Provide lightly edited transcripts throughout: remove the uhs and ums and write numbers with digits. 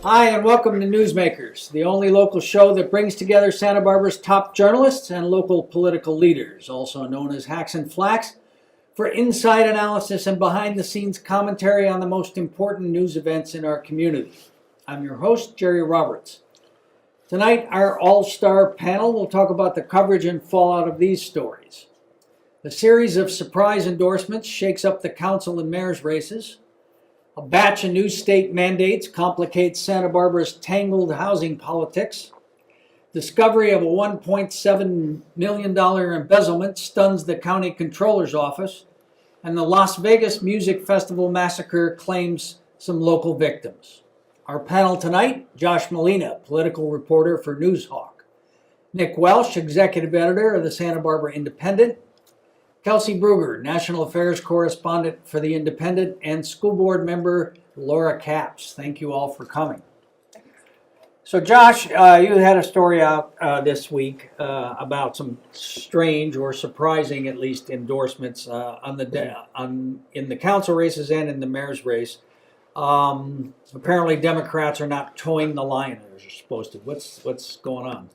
Hi, and welcome to Newsmakers, the only local show that brings together Santa Barbara's top journalists and local political leaders, also known as Hacks and Flacks, for inside analysis and behind-the-scenes commentary on the most important news events in our community. I'm your host, Jerry Roberts. Tonight, our all-star panel will talk about the coverage and fallout of these stories. A series of surprise endorsements shakes up the council and mayor's races. A batch of new state mandates complicates Santa Barbara's tangled housing politics. Discovery of a $1.7 million embezzlement stuns the county controller's office. And the Las Vegas Music Festival massacre claims some local victims. Our panel tonight, Josh Molina, political reporter for Newshawk. Nick Welsh, executive editor of the Santa Barbara Independent. Kelsey Brugger, national affairs correspondent for the Independent, and school board member Laura Capps. Thank you all for coming. So Josh, you had a story out this week about some strange or surprising, at least, endorsements in the council races and in the mayor's race. Apparently Democrats are not towing the line as they're supposed to. What's going on?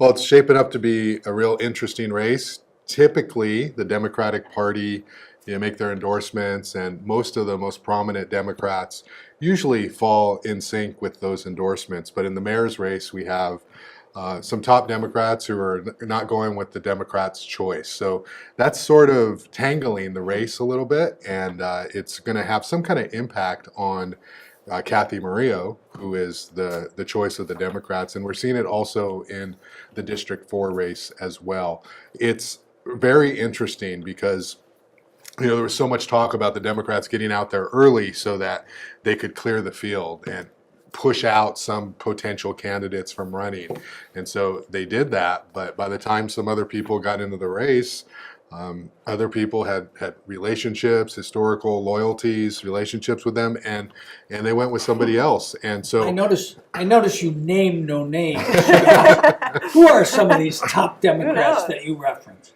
Well, it's shaping up to be a real interesting race. Typically, the Democratic Party, make their endorsements, and most of the most prominent Democrats usually fall in sync with those endorsements. But in the mayor's race, we have some top Democrats who are not going with the Democrats' choice. So that's sort of tangling the race a little bit, and it's going to have some kind of impact on Kathy Murillo, who is the choice of the Democrats, and we're seeing it also in the District 4 race as well. It's very interesting because there was so much talk about the Democrats getting out there early so that they could clear the field and push out some potential candidates from running. And so they did that, but by the time some other people got into the race, other people had relationships, historical loyalties, relationships with them, and they went with somebody else. And so I notice you name no names. Who are some of these top Democrats that you reference?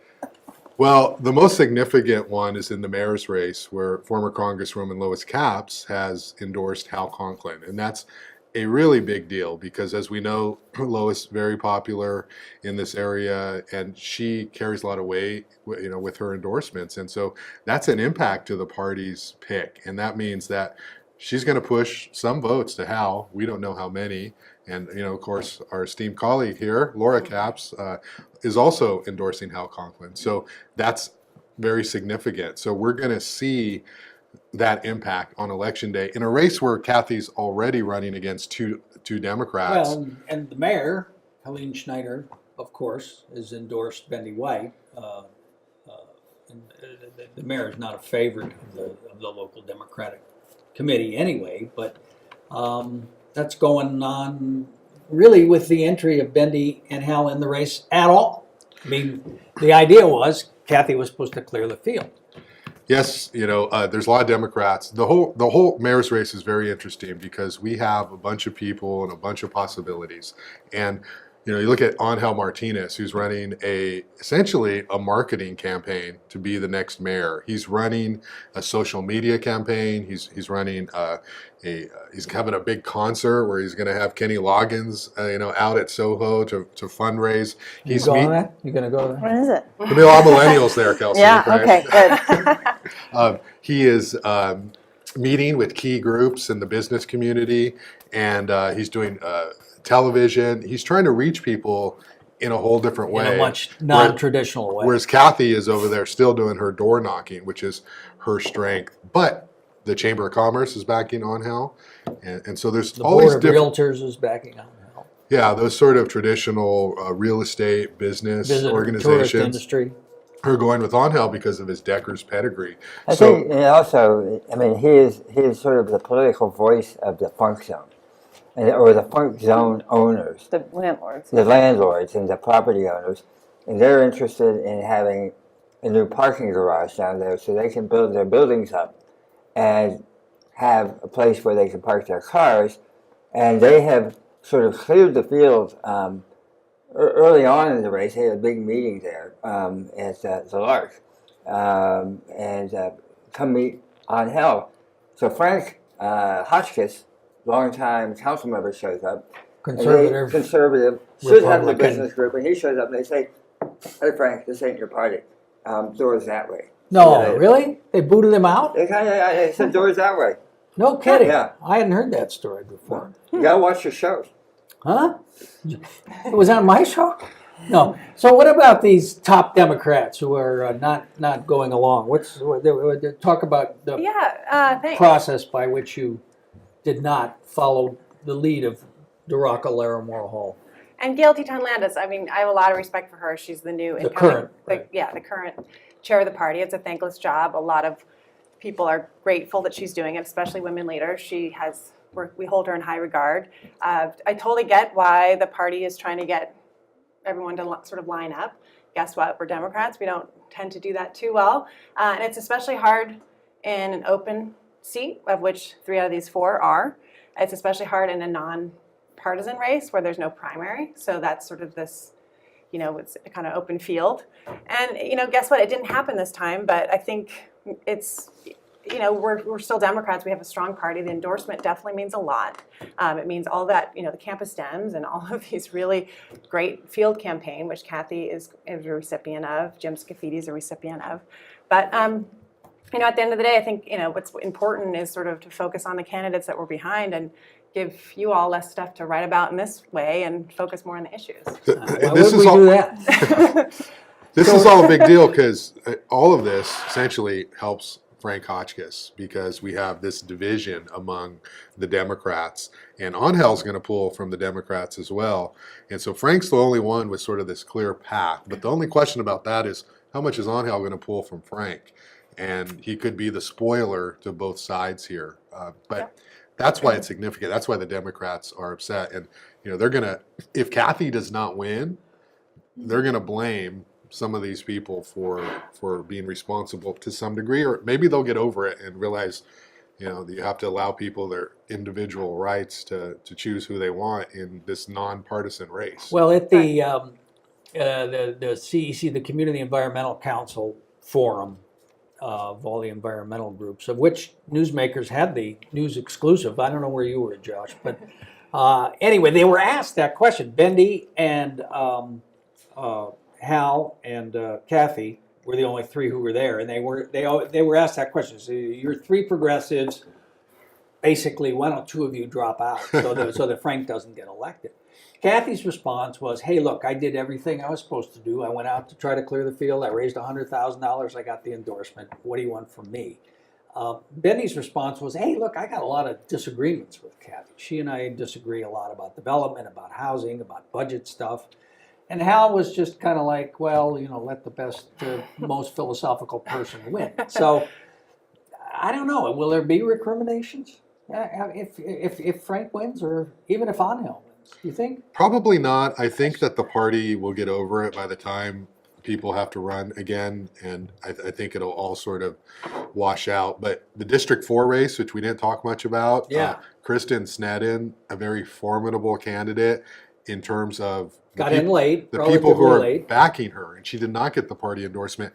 Well, the most significant one is in the mayor's race, where former Congresswoman Laura Capps has endorsed Hal Conklin, and that's a really big deal because, as we know, Lois very popular in this area, and she carries a lot of weight, with her endorsements, and so that's an impact to the party's pick, and that means that she's going to push some votes to Hal. We don't know how many, and of course, our esteemed colleague here, Laura Capps, is also endorsing Hal Conklin. So that's very significant. So we're going to see that impact on Election Day in a race where Kathy's already running against two Democrats. Well, and the mayor, Helene Schneider, of course, has endorsed Bendy White. The mayor is not a favorite of the local Democratic committee anyway, but that's going on really with the entry of Bendy and Hal in the race at all. I mean, the idea was Kathy was supposed to clear the field. Yes, there's a lot of Democrats. The whole mayor's race is very interesting because we have a bunch of people and a bunch of possibilities. And you look at Angel Martinez, who's running essentially a marketing campaign to be the next mayor. He's running a social media campaign. He's running he's having a big concert where he's going to have Kenny Loggins, out at Soho to fundraise. You going to go there? When is it? There'll be a lot of millennials there, Kelsey. Yeah. Right? Okay. Good. He is meeting with key groups in the business community, and he's doing television. He's trying to reach people in a whole different way. In a much non-traditional way. Whereas Kathy is over there still doing her door knocking, which is her strength. But the Chamber of Commerce is backing on Hal. And so there's the all Board these of different... Realtors is backing on Hal. Yeah, those sort of traditional real estate business organizations. Tourist industry. Are going with Angel because of his Decker's pedigree. I think also, he is sort of the political voice of the funk zone, or the funk zone owners. The landlords. The landlords and the property owners. And they're interested in having a new parking garage down there so they can build their buildings up and have a place where they can park their cars. And they have sort of cleared the field early on in the race. They had a big meeting there at the Lark, and come meet Angel. So Frank Hotchkiss longtime council member shows up. Conservative. Conservative should have the Republican. business group, and he shows up and they say, "Hey Frank, this ain't your party. Doors that way." No, Yeah, really? They booted him out? They said doors that way. No kidding. Yeah. I hadn't heard that story before. You gotta watch your shows. Huh? It was on my show? No. So what about these top Democrats who are not going along? Talk about the Thanks. process by which you did not follow the lead of Duraca Larimore Hall. And Gail Teton Landis, I mean, I have a lot of respect for her. She's the new The current, right. the current chair of the party. It's a thankless job. A lot of people are grateful that she's doing it, especially women leaders. We hold her in high regard. I totally get why the party is trying to get everyone to sort of line up. Guess what? We're Democrats. We don't tend to do that too well. And it's especially hard in an open seat, of which 3 out of these 4 are. It's especially hard in a non-partisan race where there's no primary. So that's sort of this, it's a kind of open field. And, guess what? It didn't happen this time, but I think it's, we're still Democrats. We have a strong party. The endorsement definitely means a lot. It means all that, the campus Dems and all of these really great field campaign, which Kathy is a recipient of, Jim Scafidi is a recipient of. But, at the end of the day, I think, what's important is sort of to focus on the candidates that we're behind and give you all less stuff to write about in this way and focus more on the issues. Why would we do that? This is all a big deal because all of this essentially helps Frank Hotchkiss because we have this division among the Democrats, and Angel's going to pull from the Democrats as well. And so Frank's the only one with sort of this clear path. But the only question about that is how much is Angel going to pull from Frank? And he could be the spoiler to both sides here. But that's why it's significant. That's why the Democrats are upset. And they're going to, if Kathy does not win, they're going to blame some of these people for being responsible to some degree, or maybe they'll get over it and realize, that you have to allow people their individual rights to choose who they want in this nonpartisan race. Well, at the CEC, the Community Environmental Council Forum of all the environmental groups, of which Newsmakers had the news exclusive. I don't know where you were, Josh, but anyway, they were asked that question. Bendy and Hal and Kathy were the only 3 who were there, and they were asked that question. So you're 3 progressives. Basically, why don't 2 of you drop out so that Frank doesn't get elected? Kathy's response was, "Hey, look, I did everything I was supposed to do. I went out to try to clear the field. I raised $100,000. I got the endorsement. What do you want from me?" Benny's response was, "Hey, look, I got a lot of disagreements with Kathy. She and I disagree a lot about development, about housing, about budget stuff." And Hal was just kind of like, "Well, let the best, most philosophical person win." So I don't know. Will there be recriminations if Frank wins, or even if Angel wins? Do you think? Probably not. I think that the party will get over it by the time people have to run again, and I think it'll all sort of wash out. But the District 4 race, which we didn't talk much about, Kristen Sneddon, a very formidable candidate in terms of got in late, the people who are late. backing her, and she did not get the party endorsement.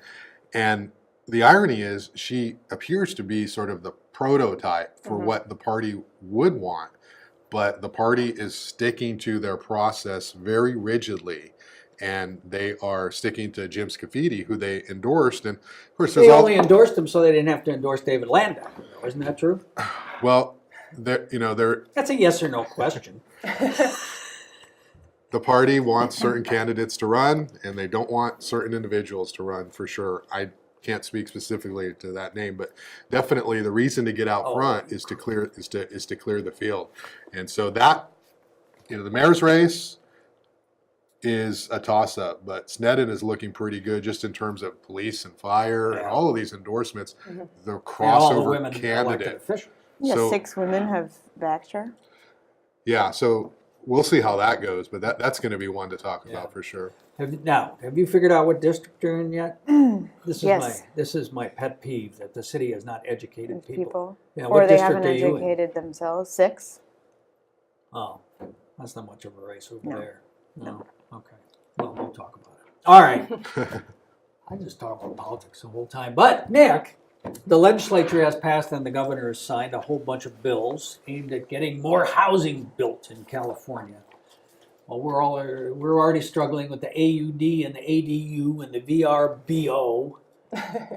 And the irony is she appears to be sort of the prototype for what the party would want. But the party is sticking to their process very rigidly, and they are sticking to Jim Scafidi, who they endorsed. And of course, they only endorsed him so they didn't have to endorse David Landau. Isn't that true? Well, that's a yes or no question. The party wants certain candidates to run, and they don't want certain individuals to run for sure. I can't speak specifically to that name, but definitely the reason to get out front is to clear the field. And so that the mayor's race is a toss-up, but Sneddon is looking pretty good just in terms of police and fire and all of these endorsements. The crossover candidate. Yeah, 6 women have backed her. Yeah, so we'll see how that goes, but that's going to be one to talk about for sure. Have you figured out what district you're in yet? Yes. This is my pet peeve, that the city has not educated people. Yeah, or what they district haven't are you in? educated themselves. 6. Oh, that's not much of a race over No. there. No. Okay. Well, we'll talk about it. All right. I just talk about politics the whole time. But Nick, The legislature has passed and the governor has signed a whole bunch of bills aimed at getting more housing built in California. Well, we're already struggling with the AUD and the ADU and the VRBO.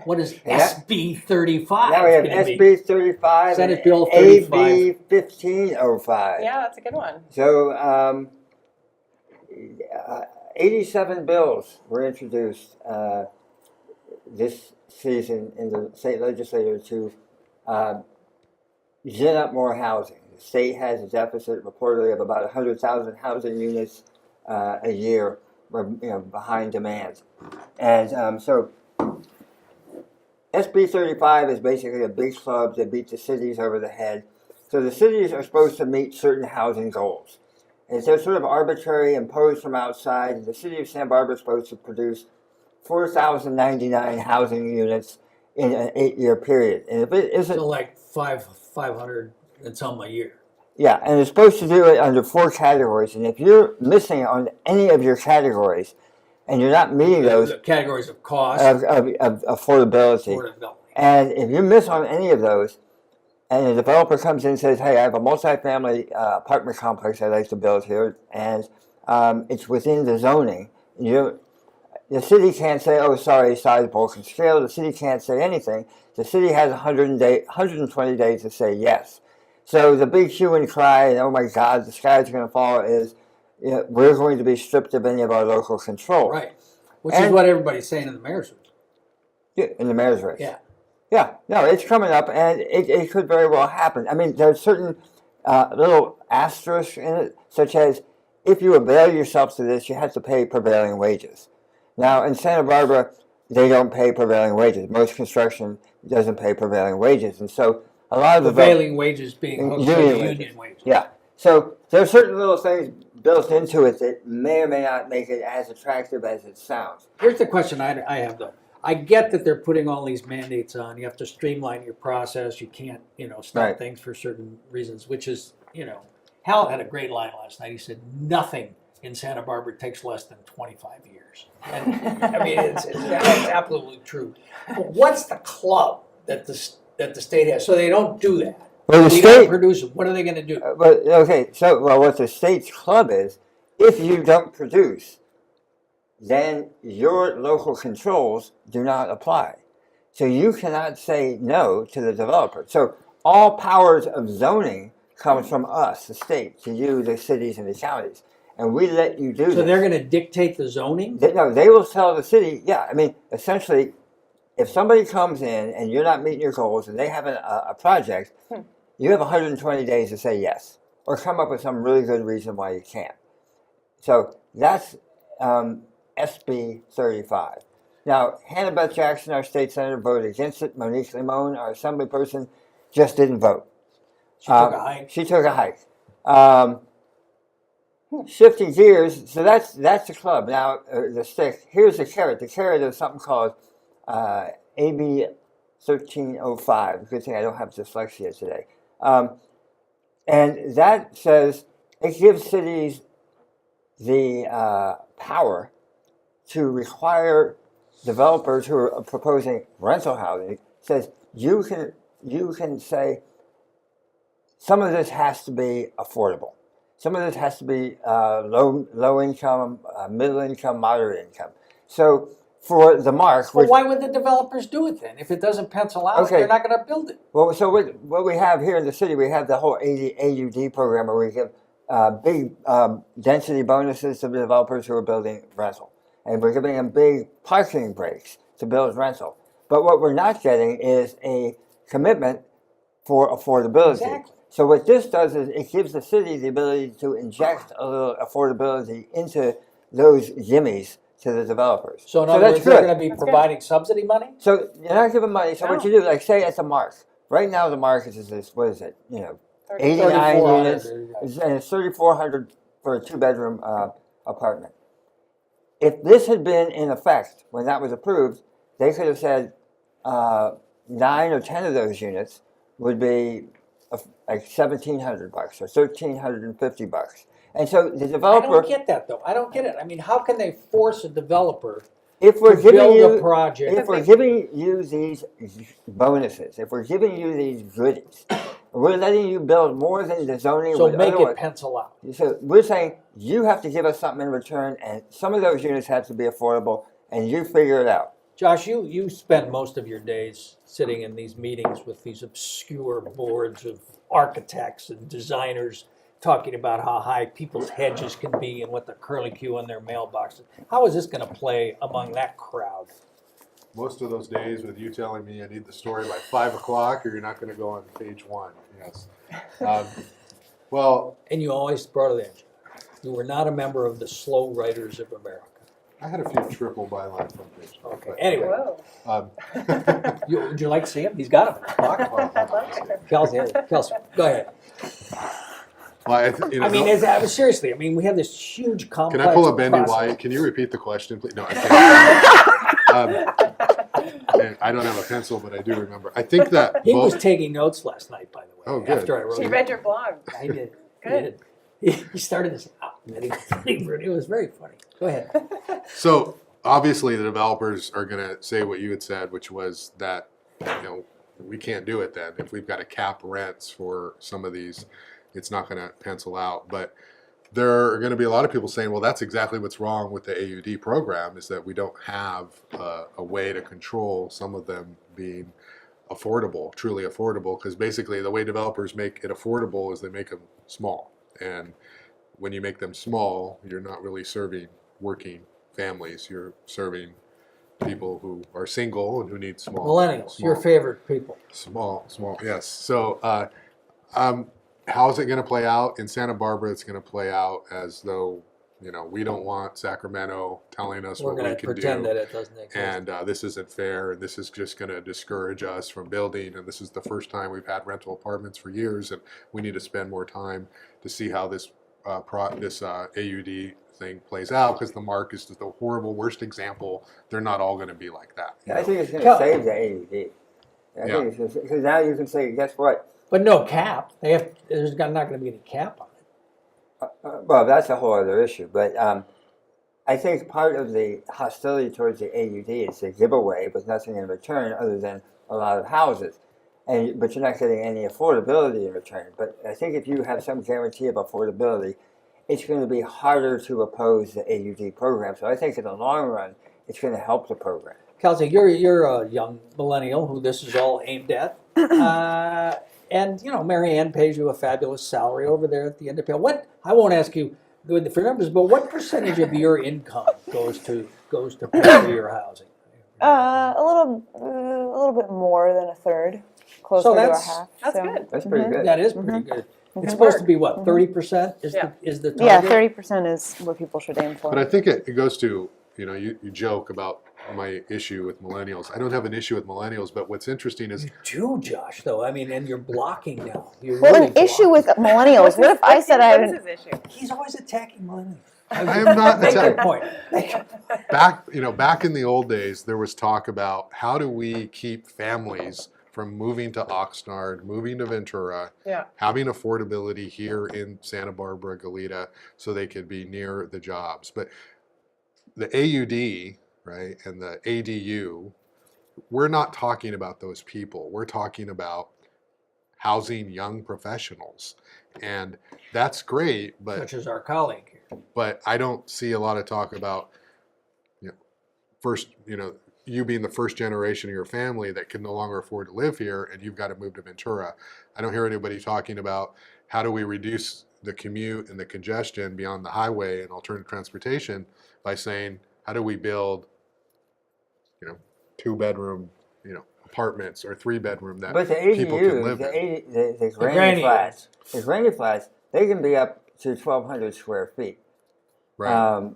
What is SB 35? Now we have SB 35 Senate and Bill 35. AB 1505. Yeah, that's a good one. So 87 bills were introduced this season in the state legislature to gin up more housing. The state has a deficit reportedly of about 100,000 housing units a year, behind demand. And so SB 35 is basically a big club that beat the cities over the head. So the cities are supposed to meet certain housing goals. And they're sort of arbitrary, imposed from outside. And the city of Santa Barbara is supposed to produce 4,099 housing units in an 8-year period. And if it isn't... So like 500 and some a year. Yeah, and it's supposed to do it under 4 categories. And if you're missing on any of your categories, and you're not meeting those... The categories of cost. Of affordability. And if you miss on any of those, and a developer comes in and says, hey, I have a multifamily apartment complex I'd like to build here, and it's within the zoning, the city can't say, oh, sorry, size, bulk, and scale. The city can't say anything. The city has 120 days to say yes. So the big hue and cry, and oh my God, the sky's going to fall, is we're going to be stripped of any of our local control. Right. Which is what everybody's saying in the mayor's race. Yeah, in the mayor's race. Yeah. Yeah, no, it's coming up, and it could very well happen. I mean, there's certain little asterisks in it, such as if you avail yourself to this, you have to pay prevailing wages. Now, in Santa Barbara, they don't pay prevailing wages. Most construction doesn't pay prevailing wages, and so a lot of prevailing wages being hooked to union wages. Yeah, so there are certain little things built into it that may or may not make it as attractive as it sounds. Here's the question I have, though. I get that they're putting all these mandates on. You have to streamline your process. You can't, stop things for certain reasons, which is, Hal had a great line last night. He said, nothing in Santa Barbara takes less than 25 years. And, I mean, it's absolutely true. But what's the club that the state has? So they don't do that. Well, the state produce it. What are they going to do? What the state's club is, if you don't produce, then your local controls do not apply. So you cannot say no to the developer. So all powers of zoning comes from us, the state, to you, the cities and the counties. And we let you do this. So they're going to dictate the zoning? They will tell the city, essentially, if somebody comes in and you're not meeting your goals and they have a project, you have 120 days to say yes, or come up with some really good reason why you can't. So that's SB 35. Now, Hannah Beth Jackson, our state senator, voted against it. Monique Limon, our assembly person, just didn't vote. She took a hike. She took a hike. Shifting gears, so that's the club. Now, the stick. Here's the carrot. The carrot is something called AB 1305. Good thing I don't have dyslexia today. And that says it gives cities the power to require developers who are proposing rental housing. Says you can say some of this has to be affordable. Some of this has to be low income, middle income, moderate income. So for the mark... Well, why would the developers do it then? If it doesn't pencil out, they're not going to build it. Well, so what we have here in the city, we have the whole AUD program where we give big density bonuses to the developers who are building rental. And we're giving them big parking breaks to build rental. But what we're not getting is a commitment for affordability. Exactly. So what this does is it gives the city the ability to inject a little affordability into those gimmies to the developers. So in other words, they're going to be providing subsidy money? So you're not giving money. So what you do, like say at the mark. Right now the mark is this, what is it? 89 units. And it's $3,400 for a 2-bedroom apartment. If this had been in effect when that was approved, they could have said 9 or 10 of those units would be like $1,700 or $1,350. And so the developer... I don't get that, though. I don't get it. I mean, how can they force a developer if we're to giving build you a project. if we're giving you these bonuses, if we're giving you these goodies, we're letting you build more than the zoning So would make otherwise. it pencil out. So we're saying you have to give us something in return, and some of those units have to be affordable, and you figure it out. Josh, you spend most of your days sitting in these meetings with these obscure boards of architects and designers talking about how high people's hedges can be and what the curlicue in their mailboxes. How is this going to play among that crowd? Most of those days with you telling me I need the story by 5 o'clock, or you're not going to go on page 1. Yes. Well, And you always brought it in. You were not a member of the Slow Writers of America. I had a few triple byline front pages. Okay. Anyway, Whoa. would you like to see him? He's got him in his pocket. I'd love to. Kelsey, go ahead. Well, I mean, seriously, I mean, we have this huge complex. can I pull a Bendy process. White? Can you repeat the question, please? No, I can't. And I don't have a pencil, but I do remember. I think that He was taking notes last night, by the way. Oh, good. After I wrote She it. read your blog. I did. Good. He started this out, and then it was very funny. Go ahead. So obviously the developers are going to say what you had said, which was that, we can't do it then. If we've got to cap rents for some of these, it's not going to pencil out. But there are going to be a lot of people saying, well, that's exactly what's wrong with the AUD program, is that we don't have a way to control some of them being affordable, truly affordable, because basically the way developers make it affordable is they make them small. And when you make them small, you're not really serving working families. You're serving people who are single and who need small. Millennials, your favorite people. Small, yes. So how's it going to play out? In Santa Barbara, it's going to play out as though, we don't want Sacramento telling us We're what we going to can pretend do. that it doesn't exist. And this isn't fair, and this is just going to discourage us from building. And this is the first time we've had rental apartments for years, and we need to spend more time to see how this AUD thing plays out, because the mark is the horrible worst example. They're not all going to be like that. I think it's going to save the AUD. Yeah. Because now you can say, guess what? But no cap. There's not going to be any cap on it. Well, that's a whole other issue. But I think part of the hostility towards the AUD is a giveaway with nothing in return other than a lot of houses. But you're not getting any affordability in return. But I think if you have some guarantee of affordability, it's going to be harder to oppose the AUD program. So I think in the long run, it's going to help the program. Kelsey, you're a young millennial who this is all aimed at. And, Mary Ann pays you a fabulous salary over there at the Independent. I won't ask you for numbers, but what percentage of your income goes to pay for your housing? A little bit more than a third, closer to a half. That's so. good. That's pretty good. That is pretty good. It's supposed to be what, 30% is the target? Yeah, 30% is what people should aim for. But I think it goes to, you joke about my issue with millennials. I don't have an issue with millennials, but what's interesting is You do, Josh, though. I mean, and you're blocking now. You're Well, really an issue with blocking. millennials. What if I said I What is haven't? his issue? He's always attacking millennials. I am not Make your attacking. point. Back in the old days, there was talk about how do we keep families from moving to Oxnard, moving to Ventura, Yeah. having affordability here in Santa Barbara, Goleta, so they could be near the jobs. But the AUD, right, and the ADU, we're not talking about those people. We're talking about housing young professionals. And that's great, Such as our colleague here. but I don't see a lot of talk about, you being the first generation of your family that can no longer afford to live here and you've got to move to Ventura. I don't hear anybody talking about how do we reduce the commute and the congestion beyond the highway and alternative transportation by saying, how do we build, 2-bedroom, apartments or 3-bedroom that But the people can ADUs, live in. the granny granny flats, they can be up to 1,200 square feet. Right.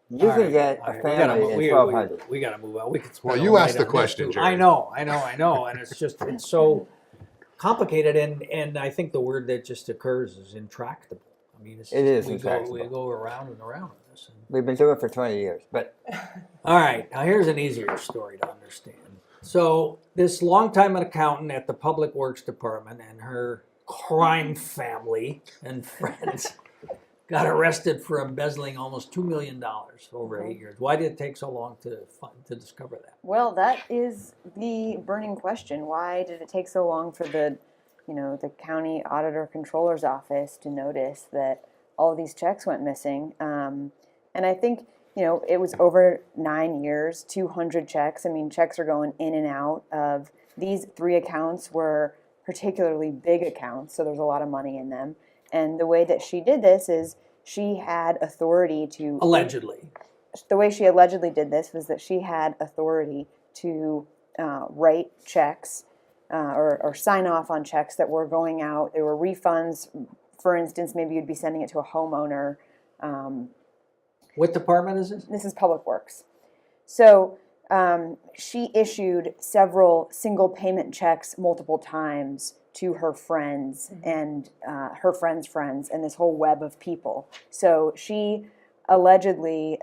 You All can right, get all a right. family in 1,200. We got to move on. We could spend Well, all you night asked the on this, question, too. Jerry. I know, and it's so complicated, and I think the word that just occurs is intractable. I mean, It is we intractable. go around and around with this. We've been doing it for 20 years. But All right, now here's an easier story to understand. So this longtime accountant at the Public Works Department and her crime family and friends got arrested for embezzling almost $2 million over 8 years. Why did it take so long to discover that? Well, that is the burning question. Why did it take so long for the county auditor controller's office to notice that all of these checks went missing? And I think, it was over 9 years, 200 checks. I mean, checks are going in and out of these 3 accounts were particularly big accounts, so there's a lot of money in them. And the way that she did this is she had authority to... Allegedly. The way she allegedly did this was that she had authority to write checks or sign off on checks that were going out. There were refunds. For instance, maybe you'd be sending it to a homeowner. What department is this? This is Public Works. So she issued several single payment checks multiple times to her friends and her friends' friends and this whole web of people. So she allegedly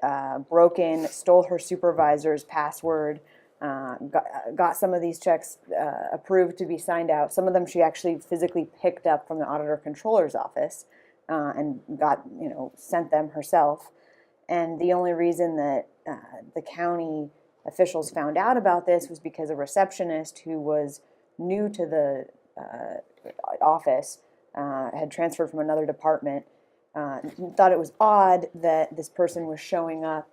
broke in, stole her supervisor's password, got some of these checks approved to be signed out. Some of them she actually physically picked up from the auditor controller's office and got, sent them herself. And the only reason that the county officials found out about this was because a receptionist who was new to the office, had transferred from another department, thought it was odd that this person was showing up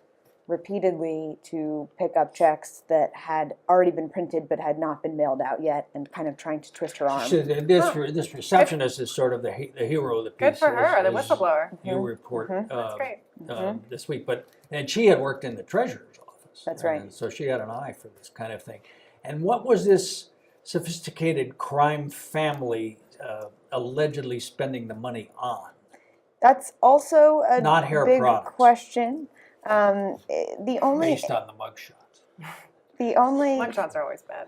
repeatedly to pick up checks that had already been printed but had not been mailed out yet, and kind of trying to twist her arm. So this receptionist is sort of the hero of the piece. Good for her, the as whistleblower. You report That's great. this week, and she had worked in the treasurer's office. That's right. And so she had an eye for this kind of thing. And what was this sophisticated crime family allegedly spending the money on? That's also a Not hair big products. question. The only Based on the mugshots. Mugshots are always bad.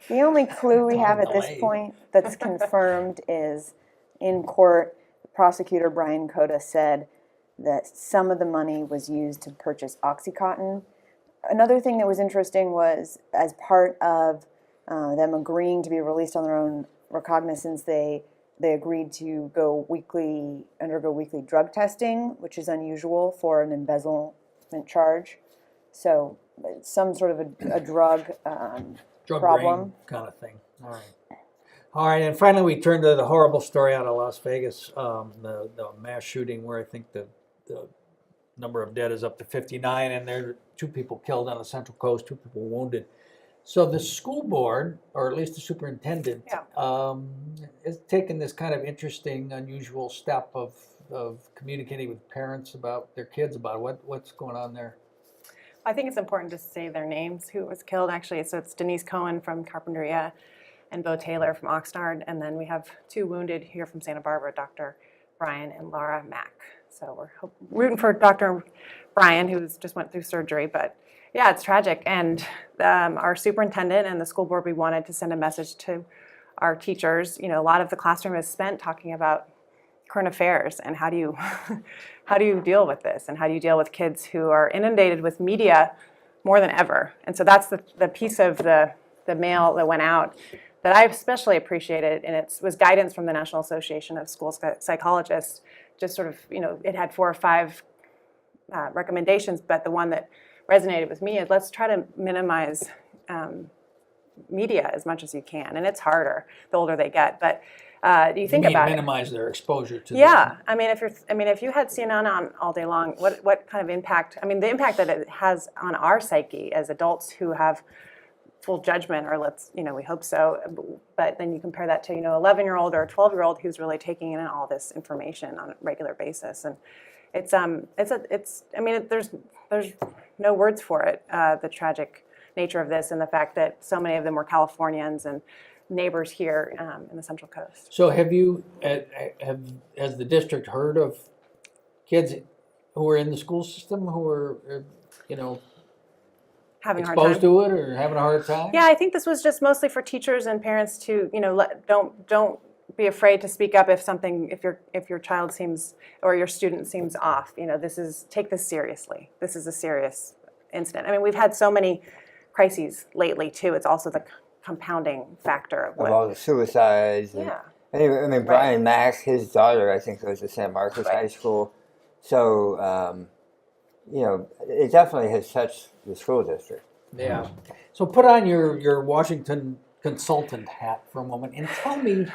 The only clue we have at this Delayed. point that's confirmed is in court, prosecutor Brian Cota said that some of the money was used to purchase OxyContin. Another thing that was interesting was, as part of them agreeing to be released on their own recognizance, they agreed to undergo weekly drug testing, which is unusual for an embezzlement charge. So some sort of a drug problem. Brain kind of thing. All right, and finally we turn to the horrible story out of Las Vegas, the mass shooting where I think the number of dead is up to 59, and there are 2 people killed on the Central Coast, 2 people wounded. So the school board, or at least the superintendent, has taken this kind of interesting, unusual step of communicating with parents about their kids about what's going on there. I think it's important to say their names, who was killed actually. So it's Denise Cohen from Carpinteria and Bo Taylor from Oxnard. And then we have 2 wounded here from Santa Barbara, Dr. Brian and Laura Mack. So we're rooting for Dr. Brian, who just went through surgery. But yeah, it's tragic. And our superintendent and the school board, we wanted to send a message to our teachers. A lot of the classroom is spent talking about current affairs and how do you deal with this, and how do you deal with kids who are inundated with media more than ever. And so that's the piece of the mail that went out that I especially appreciated, and it was guidance from the National Association of School Psychologists. Just sort of, it had 4 or 5 recommendations, but the one that resonated with me is let's try to minimize media as much as you can, and it's harder the older they get. But do you think about minimize their exposure to? Yeah, if you had CNN on all day long, what kind of impact? The impact that it has on our psyche as adults who have full judgment, or we hope so. But then you compare that to 11-year-old or a 12-year-old who's really taking in all this information on a regular basis, and there's no words for it. The tragic nature of this, and the fact that so many of them were Californians and neighbors here in the Central Coast. So has the district heard of kids who are in the school system who are Having a hard exposed time. to it or having a hard time? Yeah, I think this was just mostly for teachers and parents to don't be afraid to speak up if your child seems or your student seems off. Take this seriously. This is a serious incident. We've had so many crises lately too. It's also the compounding factor of all the suicides. And, Anyway, I mean, Brian Mack, his daughter, I think, goes to San Marcos Right. High School. So, you know, it definitely has touched the school district. Yeah. So put on your Washington consultant hat for a moment and tell me,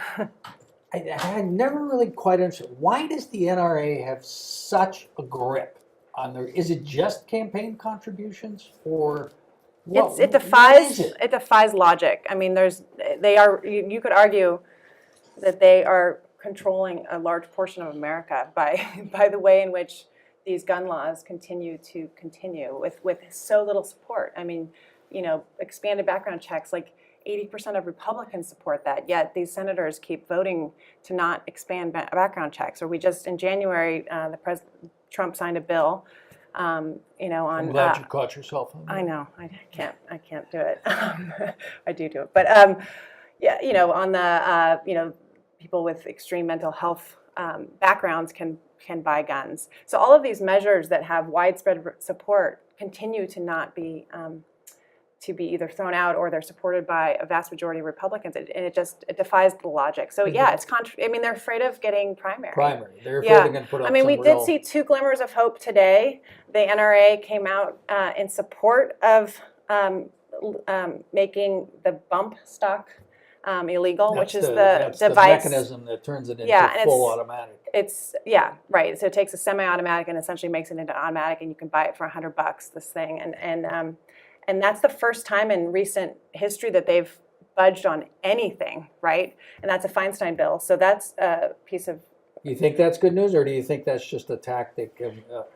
I never really quite understood, why does the NRA have such a grip on their, is it just campaign contributions or what? It what is defies it? it defies logic. I mean, you could argue that they are controlling a large portion of America by the way in which these gun laws continue with so little support. I mean, you know, expanded background checks, like 80% of Republicans support that, yet these senators keep voting to not expand background checks. Or we just, in January, Trump signed a bill, you know, on... I'm glad you caught yourself on that. I know, I can't do it. I do it. But, yeah, you know, on the, you know, people with extreme mental health backgrounds can buy guns. So all of these measures that have widespread support continue to not be either thrown out or they're supported by a vast majority of Republicans, and it defies the logic. So yeah, it's I mean, they're afraid of getting primary. They're afraid Yeah. they're going to put up I mean, we some did real- see two glimmers of hope today. The NRA came out in support of making the bump stock illegal, which is that's the the device. mechanism that turns it into Yeah, and full automatic. It's right. So it takes a semi-automatic and essentially makes it into automatic, and you can buy it for $100. This thing, and that's the first time in recent history that they've budged on anything, right? And that's a Feinstein bill. So that's a piece of... You think that's good news, or do you think that's just a tactic,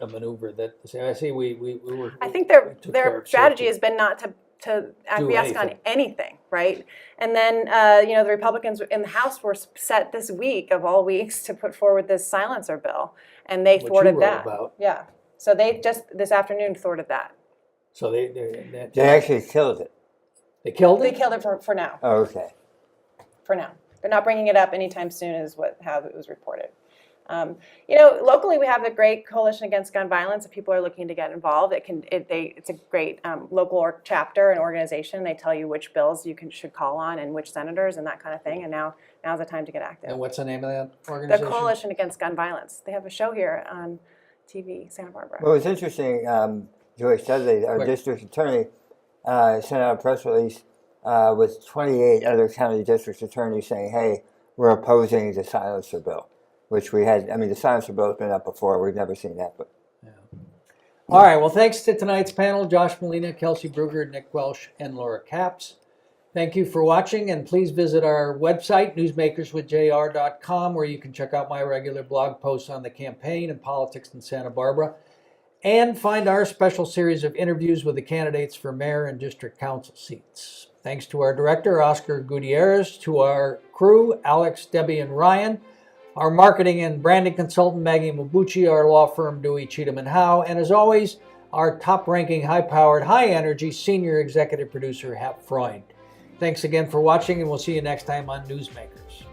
a maneuver that say, I see we were... I think we took care their of strategy safety. has been not to acquiesce on anything. anything, right? And then, you know, the Republicans in the House were set this week of all weeks to put forward this silencer bill, and they Which you thwarted wrote that. about. Yeah. So they just this afternoon thwarted that. So They actually killed it. they killed They it? killed it for now. Oh, okay. For now, they're not bringing it up anytime soon, is how it was reported. You know, locally we have a great coalition against gun violence. If people are looking to get involved, it's a great local chapter and organization. They tell you which bills you should call on and which senators and that kind of thing. And now's the time to get active. And what's the name of that The organization? Coalition Against Gun Violence. They have a show here on TV, Santa Barbara. Well, it's interesting. Joyce Dudley, our Quick. district attorney, sent out a press release with 28 other county district attorneys saying, hey, we're opposing the silencer bill, which we had. I mean, the silencer bill has been up before. We've never seen that. But All right, well, thanks to tonight's panel, Josh Molina, Kelsey Brugger, Nick Welsh, and Laura Capps. Thank you for watching, and please visit our website, newsmakerswithjr.com, where you can check out my regular blog posts on the campaign and politics in Santa Barbara, and find our special series of interviews with the candidates for mayor and district council seats. Thanks to our director, Oscar Gutierrez, to our crew, Alex, Debbie, and Ryan, our marketing and branding consultant, Maggie Mabuchi, our law firm, Dewey, Cheatham & Howe, and as always, our top-ranking, high-powered, high-energy senior executive producer, Hap Freund. Thanks again for watching, and we'll see you next time on Newsmakers.